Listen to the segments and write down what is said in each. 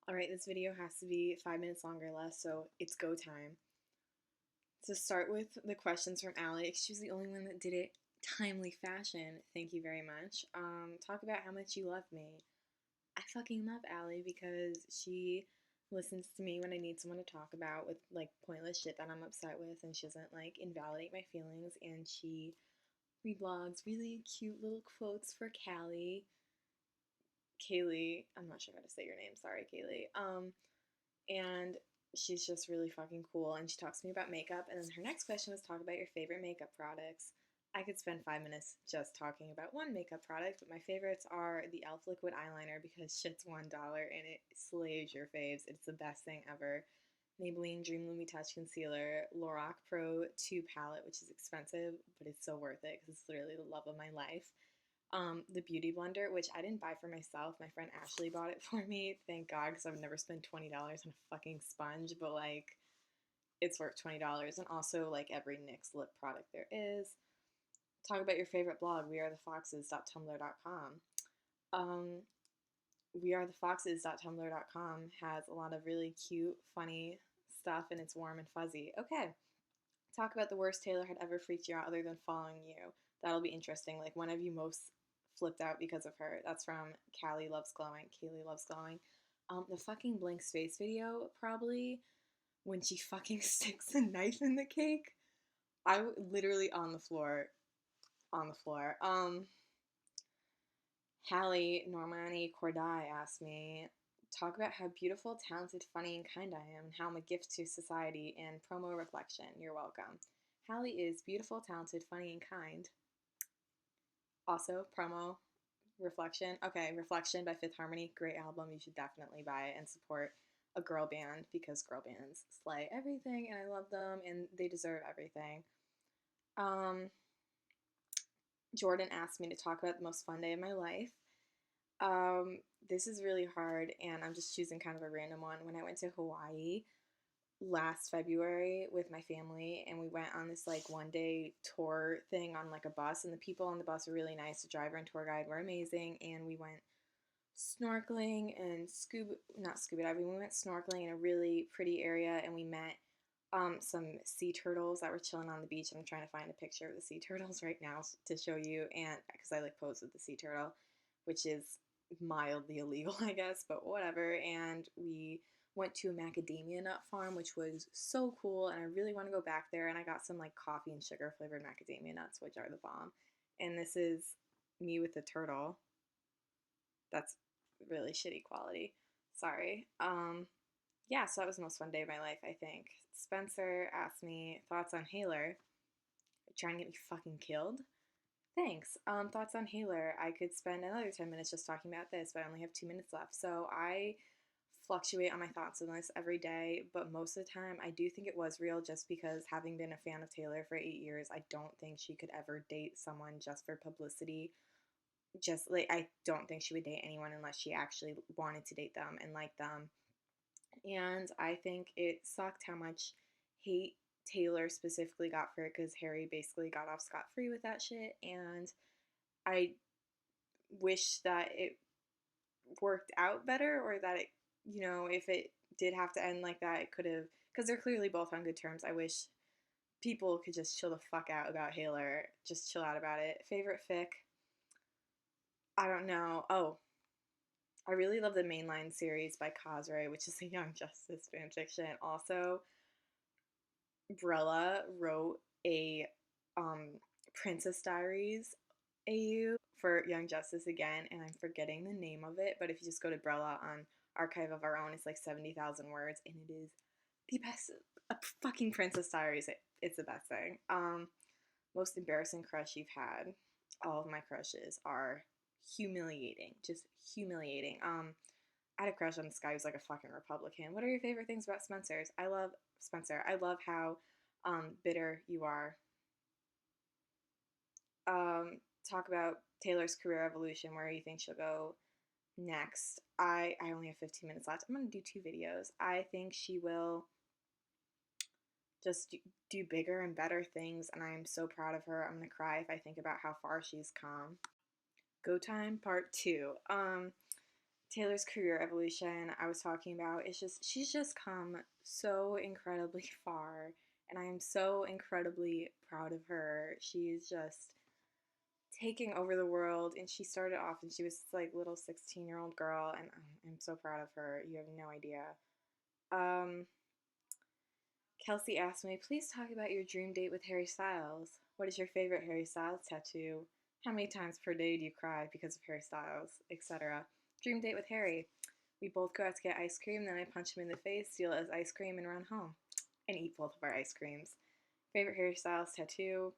Alright, this video has to be 5 minutes long or less, so it's go time. To start with the questions from Allie, she was the only one that did it timely fashion. Thank you very much. Talk about how much you love me. I fucking love Allie because she listens to me when I need someone to talk about with like pointless shit that I'm upset with, and she doesn't like invalidate my feelings, and she reblogs really cute little quotes for Kaylee. I'm not sure how to say your name. Sorry, Kaylee. And she's just really fucking cool. And she talks to me about makeup. And then her next question was talk about your favorite makeup products. I could spend 5 minutes just talking about one makeup product, but my favorites are the e.l.f. liquid eyeliner because shit's $1 and it slays your faves. It's the best thing ever. Maybelline Dream Lumi Touch Concealer, Lorac Pro 2 palette, which is expensive, but it's so worth it because it's literally the love of my life. The Beauty Blender, which I didn't buy for myself. My friend Ashley bought it for me. Thank God, because I would never spend $20 on a fucking sponge, but like, it's worth $20. And also, like, every NYX lip product there is. Talk about your favorite blog, wearethefoxes.tumblr.com. Um, wearethefoxes.tumblr.com has a lot of really cute, funny stuff, and it's warm and fuzzy. Okay, talk about the worst Taylor had ever freaked you out other than following you. That'll be interesting. Like, when have you most flipped out because of her? That's from Callie Loves Glowing. Kaylee Loves Glowing. The fucking blank space video, probably, when she fucking sticks a knife in the cake. I literally on the floor. On the floor. Hallie Normani Corday asked me, talk about how beautiful, talented, funny, and kind I am, and how I'm a gift to society, and promo reflection. You're welcome. Hallie is beautiful, talented, funny, and kind. Also, promo reflection. Okay, Reflection by Fifth Harmony. Great album. You should definitely buy it and support a girl band because girl bands slay everything and I love them and they deserve everything. Um, Jordan asked me to talk about the most fun day of my life. This is really hard, and I'm just choosing kind of a random one. When I went to Hawaii last February with my family, and we went on this like 1 day tour thing on like a bus, and the people on the bus were really nice. The driver and tour guide were amazing, and we went snorkeling and not scuba diving. We went snorkeling in a really pretty area, and we met some sea turtles that were chilling on the beach. I'm trying to find a picture of the sea turtles right now to show you, and because I like posed with the sea turtle, which is mildly illegal, I guess, but whatever. And we went to a macadamia nut farm, which was so cool, and I really want to go back there. And I got some like coffee and sugar flavored macadamia nuts, which are the bomb. And this is me with the turtle. That's really shitty quality. Sorry. Yeah, so that was the most fun day of my life, I think. Spencer asked me thoughts on Haler. Trying to get me fucking killed? Thanks. Thoughts on Haler. I could spend another 10 minutes just talking about this, but I only have 2 minutes left. So I fluctuate on my thoughts on this every day, but most of the time I do think it was real just because having been a fan of Taylor for 8 years, I don't think she could ever date someone just for publicity. Just like, I don't think she would date anyone unless she actually wanted to date them and like them. And I think it sucked how much hate Taylor specifically got for it because Harry basically got off scot free with that shit. And I wish that it worked out better or that it, if it did have to end like that, it could have, because they're clearly both on good terms. I wish people could just chill the fuck out about Haler. Just chill out about it. Favorite fic? I don't know. Oh, I really love the Mainline series by Cosray, which is a Young Justice fanfiction. Also, Brella wrote a Princess Diaries AU for Young Justice again, and I'm forgetting the name of it, but if you just go to Brella on Archive of Our Own, it's like 70,000 words, and it is the best. A fucking Princess Diaries. It's the best thing. Most embarrassing crush you've had? All of my crushes are humiliating. Just humiliating. I had a crush on this guy who's like a fucking Republican. What are your favorite things about Spencer's? I love Spencer. I love how bitter you are. Talk about Taylor's career evolution, where you think she'll go next. I only have 15 minutes left. I'm going to do 2 videos. I think she will just do bigger and better things, and I am so proud of her. I'm going to cry if I think about how far she's come. Go Time Part 2. Taylor's career evolution I was talking about, it's just she's just come so incredibly far, and I am so incredibly proud of her. She's just taking over the world, and she started off and she was this, like, little 16-year-old girl, and I'm so proud of her. You have no idea. Um, Kelsey asked me, please talk about your dream date with Harry Styles. What is your favorite Harry Styles tattoo? How many times per day do you cry because of Harry Styles, etc.? Dream date with Harry. We both go out to get ice cream, then I punch him in the face, steal his ice cream, and run home. And eat both of our ice creams. Favorite Harry Styles tattoo?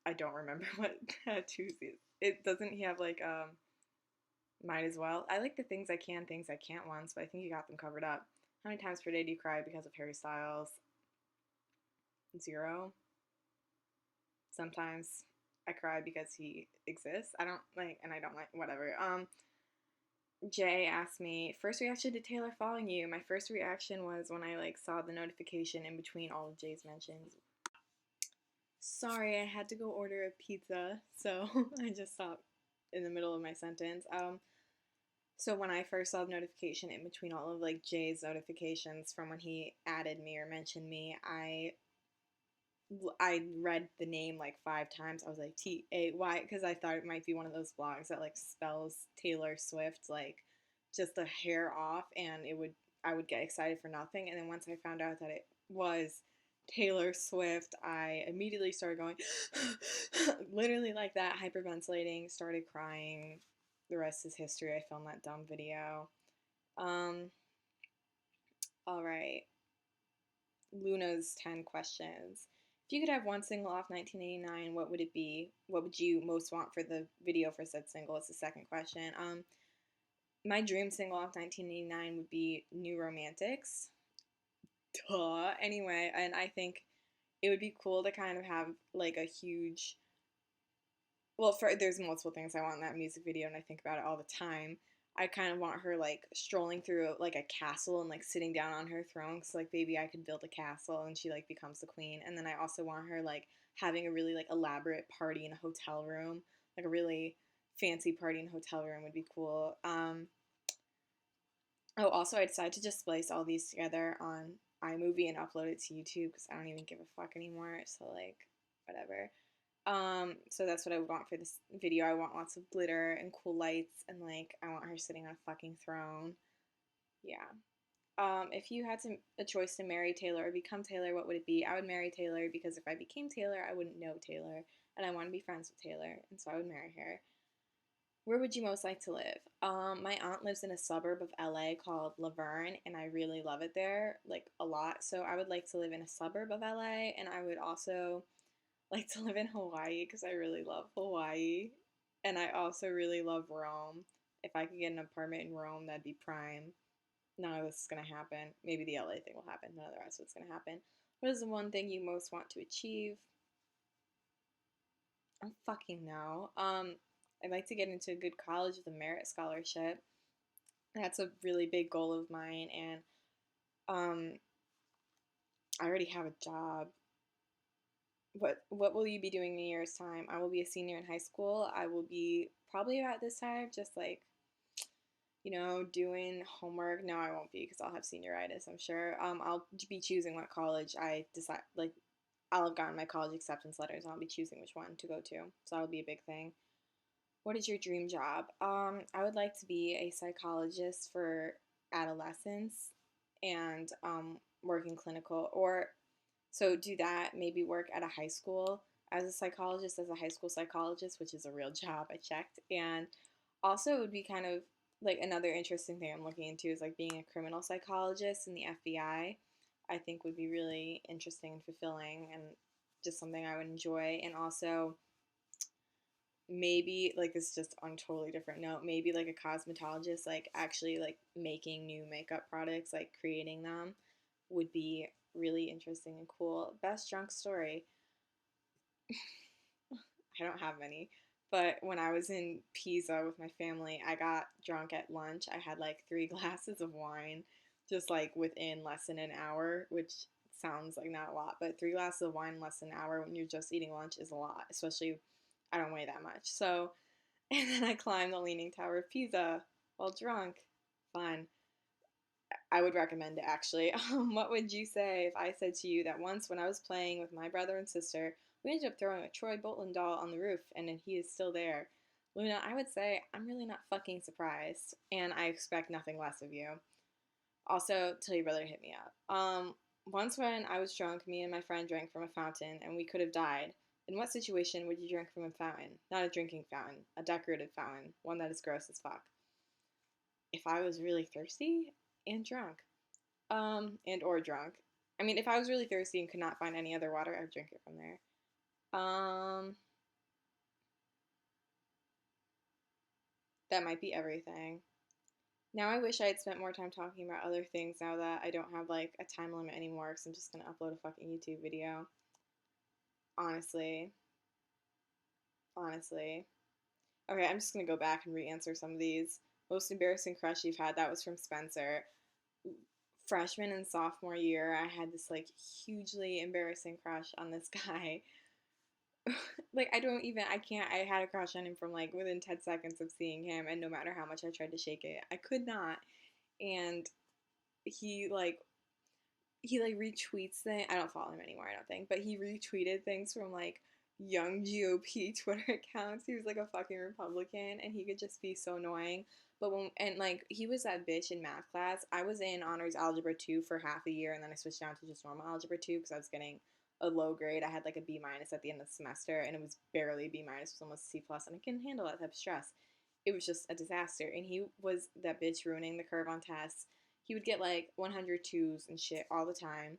I don't remember what tattoos is. It doesn't he have like might as well. I like the things I can't ones, but I think you got them covered up. How many times per day do you cry because of Harry Styles? 0. Sometimes I cry because he exists. I don't like, and I don't like whatever. Jay asked me, first reaction to Taylor following you. My first reaction was when I like saw the notification in between all of Jay's mentions. Sorry, I had to go order a pizza, so I just stopped in the middle of my sentence. So when I first saw the notification in between all of like Jay's notifications from when he added me or mentioned me, I read the name like 5 times. I was like Tay, because I thought it might be one of those blogs that like spells Taylor Swift like just a hair off, and I would get excited for nothing. And then once I found out that it was Taylor Swift, I immediately started going literally like that, hyperventilating, started crying. The rest is history. I filmed that dumb video. Um, all right. Luna's 10 questions. If you could have one single off 1989, what would it be? What would you most want for the video for said single? It's the second question. My dream single off 1989 would be New Romantics. Duh. Anyway, and I think it would be cool to kind of have like a huge, well, there's multiple things I want in that music video, and I think about it all the time. I kind of want her like strolling through like a castle and like sitting down on her throne, so like maybe I could build a castle and she like becomes the queen. And then I also want her like having a really like elaborate party in a hotel room, like a really fancy party in a hotel room would be cool. Oh, also I decided to just splice all these together on iMovie and upload it to YouTube because I don't even give a fuck anymore. So like whatever. So that's what I would want for this video. I want lots of glitter and cool lights, and like I want her sitting on a fucking throne. Yeah. If you had a choice to marry Taylor or become Taylor, what would it be? I would marry Taylor because if I became Taylor, I wouldn't know Taylor, and I want to be friends with Taylor, and so I would marry her. Where would you most like to live? My aunt lives in a suburb of LA called Laverne, and I really love it there, like a lot. So I would like to live in a suburb of LA, and I would also like to live in Hawaii because I really love Hawaii. And I also really love Rome. If I could get an apartment in Rome, that'd be prime. None of this is going to happen. Maybe the LA thing will happen. None of the rest of it's going to happen. What is the one thing you most want to achieve? I don't fucking know. I'd like to get into a good college with a merit scholarship. That's a really big goal of mine. And um, I already have a job. What will you be doing in a year's time? I will be a senior in high school. I will be probably about this time, just like, doing homework. No, I won't be because I'll have senioritis, I'm sure. I'll be choosing what college I decide. Like, I'll have gotten my college acceptance letters, and I'll be choosing which one to go to. So that'll be a big thing. What is your dream job? I would like to be a psychologist for adolescents and working clinical, or so do that, maybe work at a high school as a psychologist, as a high school psychologist, which is a real job, I checked. And also it would be kind of like another interesting thing I'm looking into is like being a criminal psychologist in the FBI. I think would be really interesting and fulfilling and just something I would enjoy. And also maybe like this is just on a totally different note, maybe like a cosmetologist, like actually like making new makeup products, like creating them would be really interesting and cool. Best drunk story. I don't have many, but when I was in Pisa with my family, I got drunk at lunch. I had like 3 glasses of wine just like within less than an hour, which sounds like not a lot, but 3 glasses of wine in less than an hour when you're just eating lunch is a lot, especially I don't weigh that much. So, and then I climbed the Leaning Tower of Pisa while drunk. Fun. I would recommend it actually. What would you say if I said to you that once when I was playing with my brother and sister, we ended up throwing a Troy Bolton doll on the roof and then he is still there? Luna, I would say I'm really not fucking surprised and I expect nothing less of you. Also, tell your brother to hit me up. Once when I was drunk, me and my friend drank from a fountain and we could have died. In what situation would you drink from a fountain? Not a drinking fountain, a decorative fountain, one that is gross as fuck. If I was really thirsty and drunk. And or drunk. I mean, if I was really thirsty and could not find any other water, I would drink it from there. Um, that might be everything. Now I wish I had spent more time talking about other things now that I don't have like a time limit anymore because I'm just gonna upload a fucking YouTube video. Honestly. Honestly. Okay, I'm just gonna go back and re-answer some of these. Most embarrassing crush you've had, that was from Spencer. Freshman and sophomore year, I had this like hugely embarrassing crush on this guy. Like I can't, I had a crush on him from like within 10 seconds of seeing him, and no matter how much I tried to shake it, I could not. And he like he like retweets things. I don't follow him anymore, I don't think, but he retweeted things from like young GOP Twitter accounts. He was like a fucking Republican and he could just be so annoying. But when and like he was that bitch in math class. I was in honors algebra 2 for half a year and then I switched down to just normal algebra 2 because I was getting a low grade. I had like a B minus at the end of the semester and it was barely B minus, it was almost C plus, and I couldn't handle that type of stress. It was just a disaster. And he was that bitch ruining the curve on tests. He would get like 102s and shit all the time,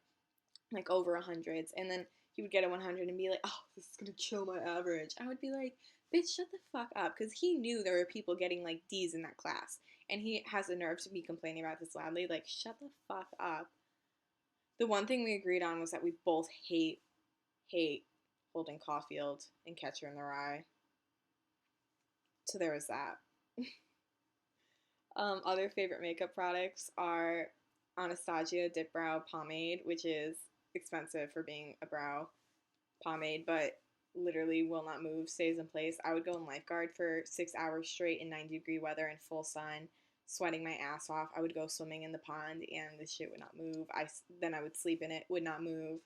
like over hundreds, and then he would get a 100 and be like, "Oh, this is gonna kill my average." I would be like, "Bitch, shut the fuck up," because he knew there were people getting like D's in that class, and he has the nerve to be complaining about this loudly. Like, shut the fuck up. The one thing we agreed on was that we both hate Holden Caulfield and Catcher in the Rye. So there was that. Other favorite makeup products are Anastasia Dip Brow Pomade, which is expensive for being a brow pomade, but literally will not move, stays in place. I would go in lifeguard for 6 hours straight in 90-degree weather in full sun, sweating my ass off. I would go swimming in the pond and the shit would not move. Then I would sleep in it, would not move.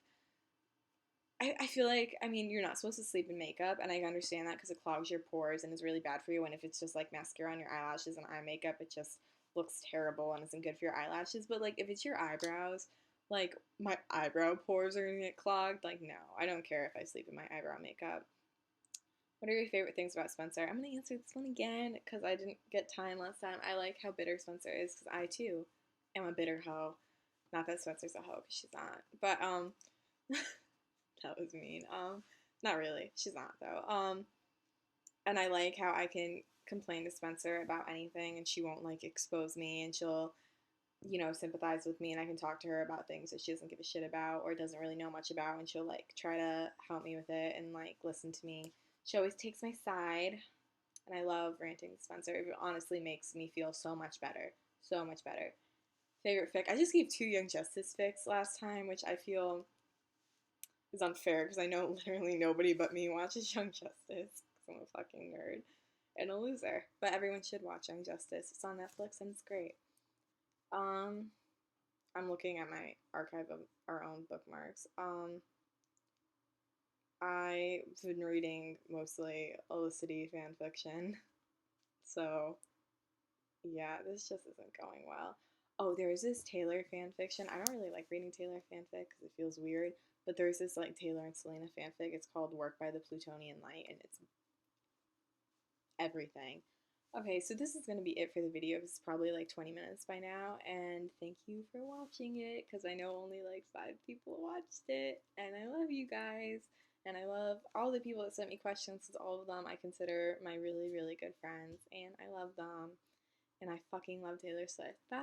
I feel like, I mean, you're not supposed to sleep in makeup, and I understand that because it clogs your pores and is really bad for you. And if it's just like mascara on your eyelashes and eye makeup, it just looks terrible and isn't good for your eyelashes. But like, if it's your eyebrows, like my eyebrow pores are gonna get clogged. Like, no, I don't care if I sleep in my eyebrow makeup. What are your favorite things about Spencer? I'm gonna answer this one again because I didn't get time last time. I like how bitter Spencer is because I too am a bitter hoe. Not that Spencer's a hoe because she's not, but that was mean. Not really. She's not though. And I like how I can complain to Spencer about anything and she won't like expose me and she'll, sympathize with me and I can talk to her about things that she doesn't give a shit about or doesn't really know much about and she'll like try to help me with it and like listen to me. She always takes my side and I love ranting with Spencer. It honestly makes me feel so much better. So much better. Favorite fic. I just gave 2 Young Justice fics last time, which I feel is unfair because I know literally nobody but me watches Young Justice because I'm a fucking nerd and a loser. But everyone should watch Young Justice. It's on Netflix and it's great. Um, I'm looking at my archive of our own bookmarks. I've been reading mostly Olicity fan fiction, so yeah, this just isn't going well. Oh, there's this Taylor fan fiction. I don't really like reading Taylor fanfic because it feels weird. But there's this like Taylor and Selena fanfic. It's called Work by the Plutonian Light, and it's everything. Okay, so this is going to be it for the video. It's probably like 20 minutes by now, and thank you for watching it, because I know only like 5 people watched it, and I love you guys, and I love all the people that sent me questions, because all of them I consider my really, really good friends, and I love them, and I fucking love Taylor Swift. Bye!